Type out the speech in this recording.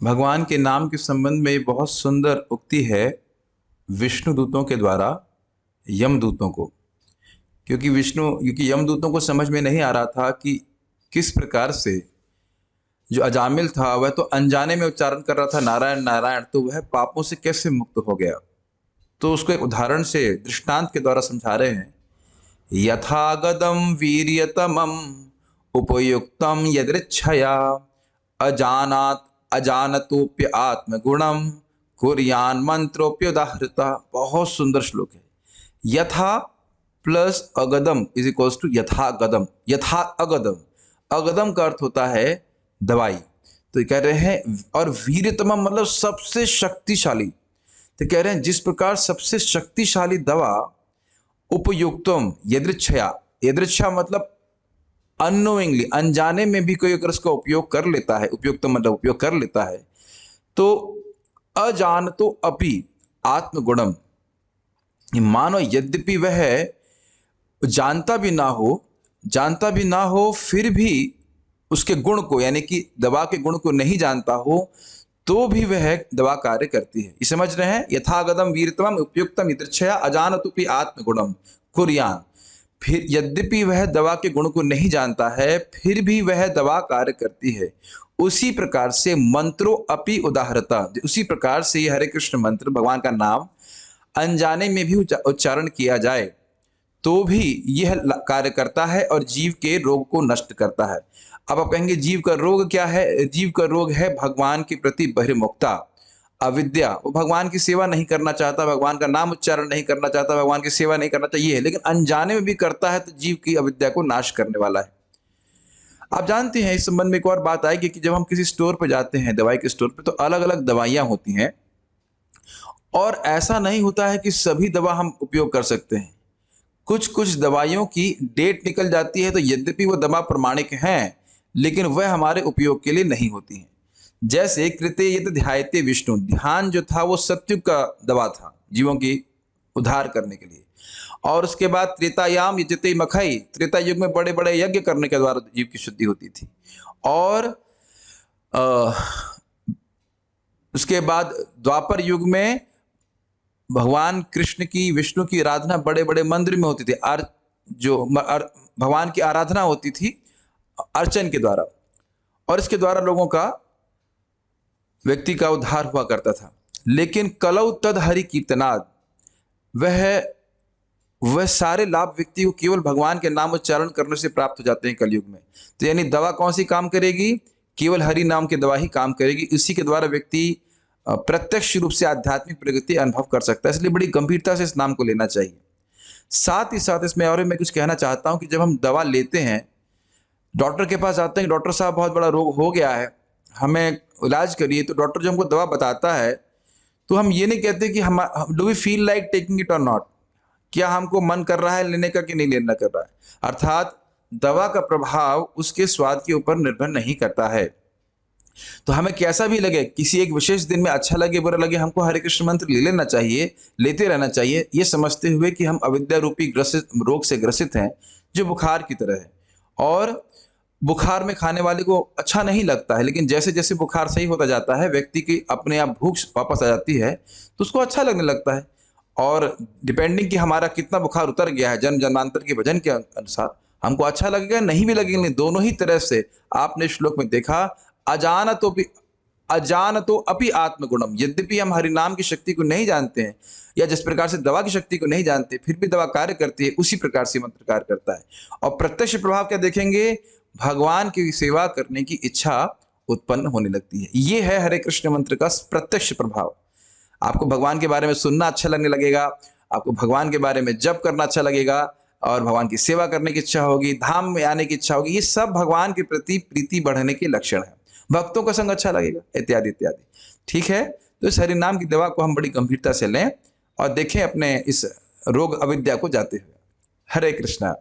भगवान के नाम के संबंध में बहुत सुंदर उक्ति है विष्णु दूतों के द्वारा यमदूतों को। क्योंकि यमदूतों को समझ में नहीं आ रहा था कि किस प्रकार से जो अजामिल था वह तो अनजाने में उच्चारण कर रहा था नारायण नारायण, तो वह पापों से कैसे मुक्त हो गया। तो उसको एक उदाहरण से दृष्टांत के द्वारा समझा रहे हैं। यथागदम वीर्यतमम उपयुक्तम यदृच्छया अजानात अजानतोप्य आत्मगुणम कुर्यान मंत्रोप्युदाहृता। बहुत सुंदर श्लोक है। यथा प्लस अगदम इज इक्वल्स टू यथागदम। यथा अगदम, अगदम का अर्थ होता है दवाई। तो कह रहे हैं और वीर्यतमम मतलब सबसे शक्तिशाली। तो कह रहे हैं जिस प्रकार सबसे शक्तिशाली दवा उपयुक्तम यदृच्छया, यदृच्छा मतलब अननोइंगली, अनजाने में भी कोई अगर उसका उपयोग कर लेता है, उपयुक्त मतलब उपयोग कर लेता है, तो अजानतो अपि आत्मगुणम, मानो यद्यपि वह जानता भी ना हो फिर भी उसके गुण को, यानी कि दवा के गुण को नहीं जानता हो तो भी वह दवा कार्य करती है। ये समझ रहे हैं। यथागतम वीरतम उपयुक्तम यदृच्छया अजानतुपि आत्मगुणम कुर्यान। फिर यद्यपि वह दवा के गुण को नहीं जानता है फिर भी वह दवा कार्य करती है। उसी प्रकार से मंत्रो अपि उदाहरता, उसी प्रकार से ये हरे कृष्ण मंत्र भगवान का नाम अनजाने में भी उच्चारण किया जाए तो भी यह कार्य करता है और जीव के रोग को नष्ट करता है। अब आप कहेंगे जीव का रोग क्या है? जीव का रोग है भगवान के प्रति बहिर्मुखता, अविद्या। वो भगवान की सेवा नहीं करना चाहता, भगवान का नाम उच्चारण नहीं करना चाहता, भगवान की सेवा नहीं करना चाहिए है, लेकिन अनजाने में भी करता है तो जीव की अविद्या को नाश करने वाला है। आप जानते हैं इस संबंध में एक और बात आएगी कि जब हम किसी स्टोर पर जाते हैं, दवाई के स्टोर पर, तो अलग अलग दवाइयां होती हैं और ऐसा नहीं होता है कि सभी दवा हम उपयोग कर सकते हैं। कुछ कुछ दवाइयों की डेट निकल जाती है तो यद्यपि वो दवा प्रमाणिक हैं लेकिन वह हमारे उपयोग के लिए नहीं होती हैं। जैसे कृते यत ध्यायते विष्णु, ध्यान जो था वो सत्युग का दवा था जीवों की उद्धार करने के लिए। और उसके बाद त्रेतायाम यजते मखई, त्रेता युग में बड़े बड़े यज्ञ करने के द्वारा जीव की शुद्धि होती थी। और उसके बाद द्वापर युग में भगवान कृष्ण की, विष्णु की आराधना बड़े बड़े मंदिर में होती थी। भगवान की आराधना होती थी अर्चन के द्वारा, और इसके द्वारा लोगों का, व्यक्ति का उद्धार हुआ करता था। लेकिन कलौ तद हरि कीर्तनाद, वह सारे लाभ व्यक्ति को केवल भगवान के नाम उच्चारण करने से प्राप्त हो जाते हैं कलयुग में। तो यानी दवा कौन सी काम करेगी? केवल हरि नाम की दवा ही काम करेगी। इसी के द्वारा व्यक्ति प्रत्यक्ष रूप से आध्यात्मिक प्रगति अनुभव कर सकता है। इसलिए बड़ी गंभीरता से इस नाम को लेना चाहिए। साथ ही साथ इसमें और मैं कुछ कहना चाहता हूं कि जब हम दवा लेते हैं, डॉक्टर के पास आते हैं, डॉक्टर साहब बहुत बड़ा रोग हो गया है, हमें इलाज करिए, तो डॉक्टर जो हमको दवा बताता है तो हम ये नहीं कहते कि हम do we feel like taking it और नॉट, क्या हमको मन कर रहा है लेने का कि नहीं लेना कर रहा है। अर्थात दवा का प्रभाव उसके स्वाद के ऊपर निर्भर नहीं करता है। तो हमें कैसा भी लगे, किसी एक विशेष दिन में अच्छा लगे बुरा लगे, हमको हरे कृष्ण मंत्र ले लेना चाहिए, लेते रहना चाहिए, ये समझते हुए कि हम अविद्या रूपी रोग से ग्रसित हैं जो बुखार की तरह है। और बुखार में खाने वाले को अच्छा नहीं लगता है, लेकिन जैसे जैसे बुखार सही होता जाता है, व्यक्ति की अपने आप भूख वापस आ जाती है तो उसको अच्छा लगने लगता है। और डिपेंडिंग कि हमारा कितना बुखार उतर गया है, जन्म जन्मांतर के भजन के अनुसार हमको अच्छा लगेगा, नहीं भी लगेगा, दोनों ही तरह से। आपने श्लोक में देखा अजानतो अपि आत्मगुणम, यद्यपि हम हरिनाम की शक्ति को नहीं जानते हैं या जिस प्रकार से दवा की शक्ति को नहीं जानते फिर भी दवा कार्य करती है, उसी प्रकार से मंत्र कार्य करता है। और प्रत्यक्ष प्रभाव क्या देखेंगे? भगवान की सेवा करने की इच्छा उत्पन्न होने लगती है। ये है हरे कृष्ण मंत्र का प्रत्यक्ष प्रभाव। आपको भगवान के बारे में सुनना अच्छा लगने लगेगा, आपको भगवान के बारे में जप करना अच्छा लगेगा, और भगवान की सेवा करने की इच्छा होगी, धाम में आने की इच्छा होगी। ये सब भगवान के प्रति प्रीति बढ़ने के लक्षण है। भक्तों का संग अच्छा लगेगा, इत्यादि इत्यादि। ठीक है, तो इस हरि नाम की दवा को हम बड़ी गंभीरता से लें और देखें अपने इस रोग अविद्या को जाते हुए। हरे कृष्णा।